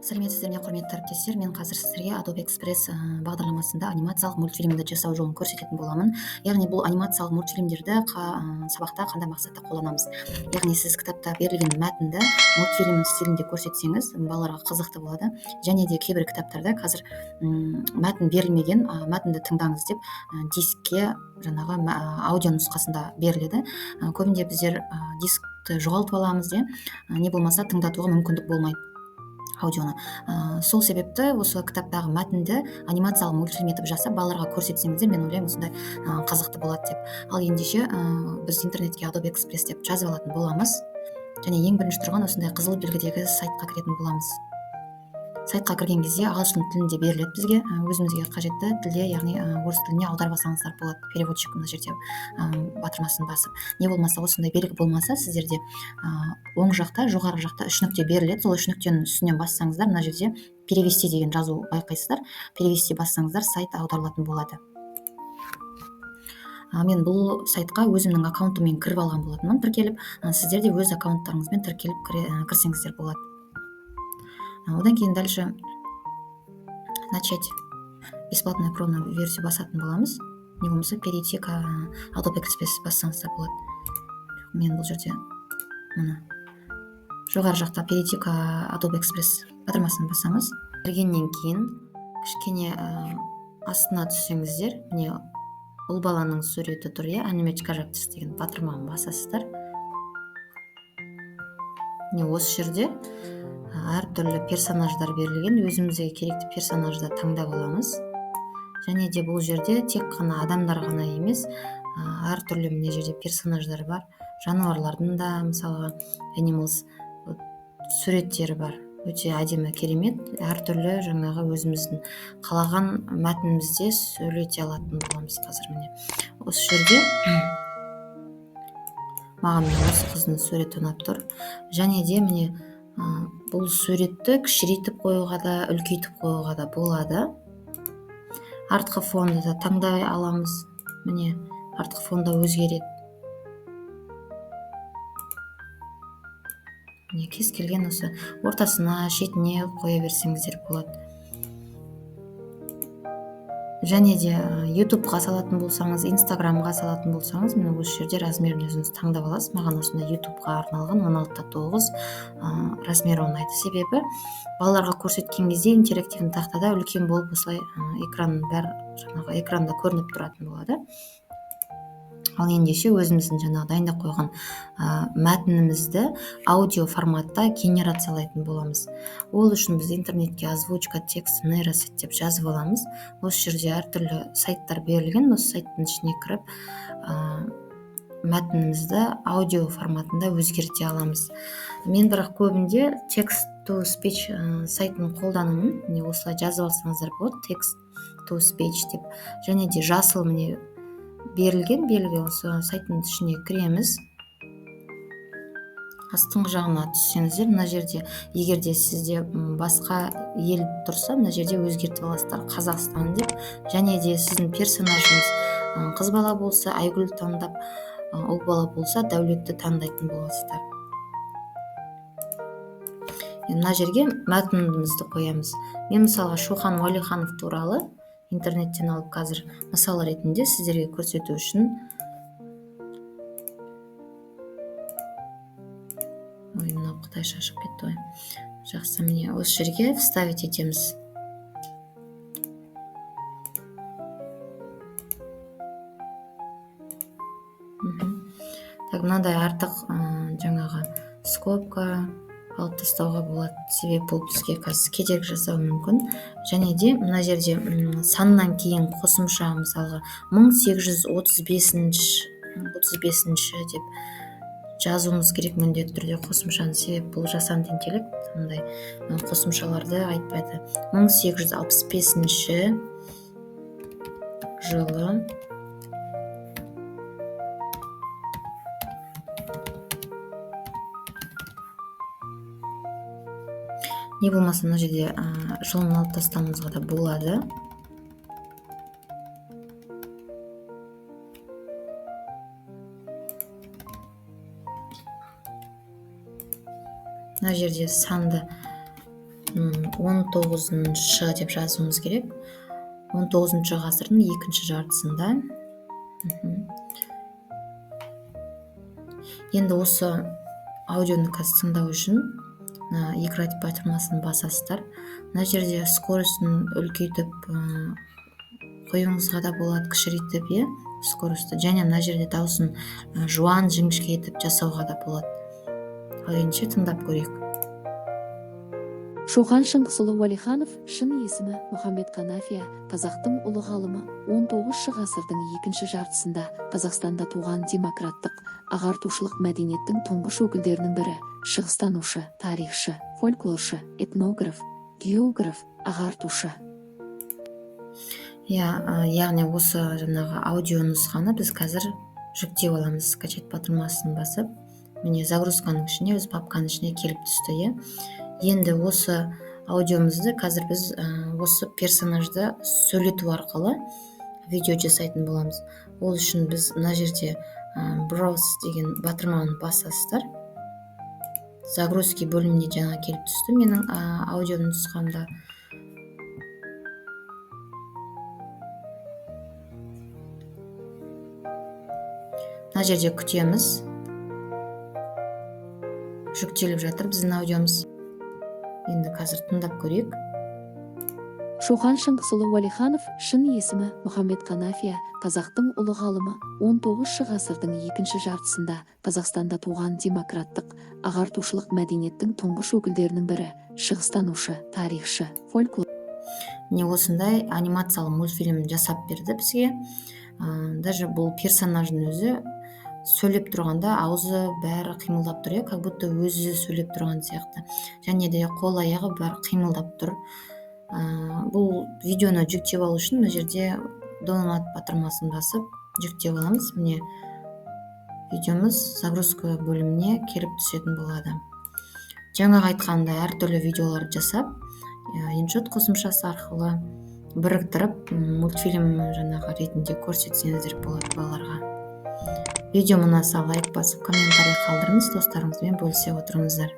Сәлеметсіздер ме, құрметті әріптестер. Мен қазір сіздерге Adobe Express бағдарламасында анимациялық мультфильмді жасау жолын көрсететін боламын. Яғни бұл анимациялық мультфильмдерді сабақта қандай мақсатта қолданамыз. Яғни сіз кітапта берілген мәтінді мультфильм стилінде көрсетсеңіз, балаларға қызықты болады. Және де кейбір кітаптарда қазір мәтін берілмеген, мәтінді тыңдаңыз деп дискке жаңағы аудио нұсқасында беріледі. Көбінде біздер дискті жоғалтып аламыз, не болмаса тыңдатуға мүмкіндік болмайды аудионы. Сол себепті осы кітаптағы мәтінді анимациялық мультфильм етіп жасап балаларға көрсетсеңіздер, мен ойлаймын осындай қызықты болады деп. Ал ендеше біз интернетке Adobe Express деп жазып алатын боламыз. Және ең бірінші тұрған осындай қызыл белгідегі сайтқа кіретін боламыз. Сайтқа кірген кезде ағылшын тілінде беріледі бізге, өзімізге қажетті тілде, яғни орыс тіліне аударып алсаңыздар болады. Переводчик мына жерде батырмасын басып. Не болмаса, осындай белгі болмаса, сіздерде оң жақта, жоғарғы жақта 3 нүкте беріледі. Сол 3 нүктенің үстінен бассаңыздар, мына жерде перевести деген жазу байқайсыздар. Перевести бассаңыздар, сайт аударылатын болады. Мен бұл сайтқа өзімнің аккаунтыммен кіріп алған болатынмын, тіркеліп. Сіздер де өз аккаунттарыңызбен тіркеліп кірсеңіздер болады. Одан кейін дальше начать бесплатную пробную версию басатын боламыз. Не болмаса перейти к Adobe Express бассаңыздар болады. Мен бұл жерде жоғары жақта перейти к Adobe Express батырмасын басамыз. Кіргеннен кейін кішкене астына түссеңіздер, міне ұл баланың суреті тұр, Animate Characters деген батырманы басасыздар. Міне осы жерде әртүрлі персонаждар берілген, өзімізге керекті персонажды таңдап аламыз. Және де бұл жерде тек қана адамдар ғана емес, әртүрлі міне жерде персонаждар бар. Жануарлардың да, мысалға, animals суреттері бар. Өте әдемі, керемет, әртүрлі жаңағы өзіміздің қалаған мәтінімізде сөйлете алатын боламыз қазір міне. Осы жерде маған осы қыздың суреті ұнап тұр. Және де міне бұл суретті кішірейтіп қоюға да, үлкейтіп қоюға да болады. Артқы фонды да таңдай аламыз. Міне артқы фонда өзгереді. Міне кез келген осы ортасына, шетіне қоя берсеңіздер болады. Және де YouTube-ға салатын болсаңыз, Instagram-ға салатын болсаңыз, міне осы жерде размерін өзіңіз таңдап аласыз. Маған осында YouTube-ға арналған 16:9 размері ұнайды. Себебі балаларға көрсеткен кезде интерактивті тақтада үлкен болып осылай экранның бәрі жаңағы экранда көрініп тұратын болады. Ал ендеше өзіміздің жаңағы дайындап қойған мәтінімізді аудио форматта генерациялайтын боламыз. Ол үшін біз интернетке озвучка, текст, нейросет деп жазып аламыз. Осы жерде әртүрлі сайттар берілген. Осы сайттың ішіне кіріп мәтінімізді аудио форматында өзгерте аламыз. Мен бірақ көбінде text to speech сайтын қолданамын. Міне осылай жазып алсаңыздар болады, text to speech деп. Және де жасыл міне берілген белгі, осы сайттың ішіне кіреміз. Астыңғы жағына түссеңіздер, мына жерде егер де сізде басқа ел тұрса, мына жерде өзгертіп аласыздар, Қазақстан деп. Және де сіздің персонажыңыз қыз бала болса, Айгүл таңдап, ұл бала болса, Дәулетті таңдайтын боласыздар. Мына жерге мәтінімізді қоямыз. Мен мысалға Шоқан Уәлиханов туралы интернеттен алып қазір мысал ретінде сіздерге көрсету үшін мына Қытай шашып кетті ғой. Жақсы, міне осы жерге вставить етеміз. Так, мынандай артық жаңағы скобка алып тастауға болады. Себебі бұл бізге кедергі жасауы мүмкін. Және де мына жерде саннан кейін қосымша мысалға 1835 деп жазуымыз керек міндетті түрде қосымшаны. Себебі бұл жасанды интеллект ондай қосымшаларды айтпайды. 1865 жылы не болмаса мына жерде жылын алып тастауымызға да болады. Мына жерде санды 19 деп жазуымыз керек. 19 ғасырдың екінші жартысында. Енді осы аудионы қазір тыңдау үшін екі радио батырмасын басасыздар. Мына жерде скоростын үлкейтіп қоюыңызға да болады, кішірейтіп, скоростты. Және мына жерде дауысын жуан, жіңішке етіп жасауға да болады. Ал ендеше тыңдап көрейік. Шоқан Шыңғысұлы Уәлиханов, шын есімі Мұхаммед Қанафия, қазақтың ұлы ғалымы, 19 ғасырдың екінші жартысында Қазақстанда туған демократтық, ағартушылық мәдениеттің тұңғыш өкілдерінің бірі, шығыстанушы, тарихшы, фольклоршы, этнограф, географ, ағартушы. Яғни осы жаңағы аудио нұсқаны біз қазір жүктеп аламыз, скачать батырмасын басып. Міне загрузканың ішіне, өз папканың ішіне келіп түсті. Енді осы аудиомызды қазір біз осы персонажды сөйлету арқылы видео жасайтын боламыз. Ол үшін біз мына жерде browse деген батырманы басасыздар. Загрузки бөліміне жаңа келіп түсті менің аудио нұсқамда. Мына жерде күтеміз. Жүктеліп жатыр біздің аудиомыз. Енді қазір тыңдап көрейік. Шоқан Шыңғысұлы Уәлиханов, шын есімі Мұхаммед Қанафия, қазақтың ұлы ғалымы, 19 ғасырдың екінші жартысында Қазақстанда туған демократтық, ағартушылық мәдениеттің тұңғыш өкілдерінің бірі, шығыстанушы, тарихшы, фольклор. Міне осындай анимациялы мультфильм жасап берді бізге. Даже бұл персонаждың өзі сөйлеп тұрғанда аузы бәрі қимылдап тұр, как будто өзі сөйлеп тұрған сияқты. Және де қол аяғы бәрі қимылдап тұр. Бұл видеоны жүктеп алу үшін мына жерде download батырмасын басып жүктеп аламыз. Міне видеомыз загрузка бөліміне келіп түсетін болады. Жаңағы айтқанда әртүрлі видеоларды жасап, InShot қосымшасы арқылы біріктіріп мультфильм жаңағы ретінде көрсетсеңіздер болады балаларға. Видео ұнаса лайк басып, комментарий қалдырыңыз, достарыңызбен бөлісе отырыңыздар.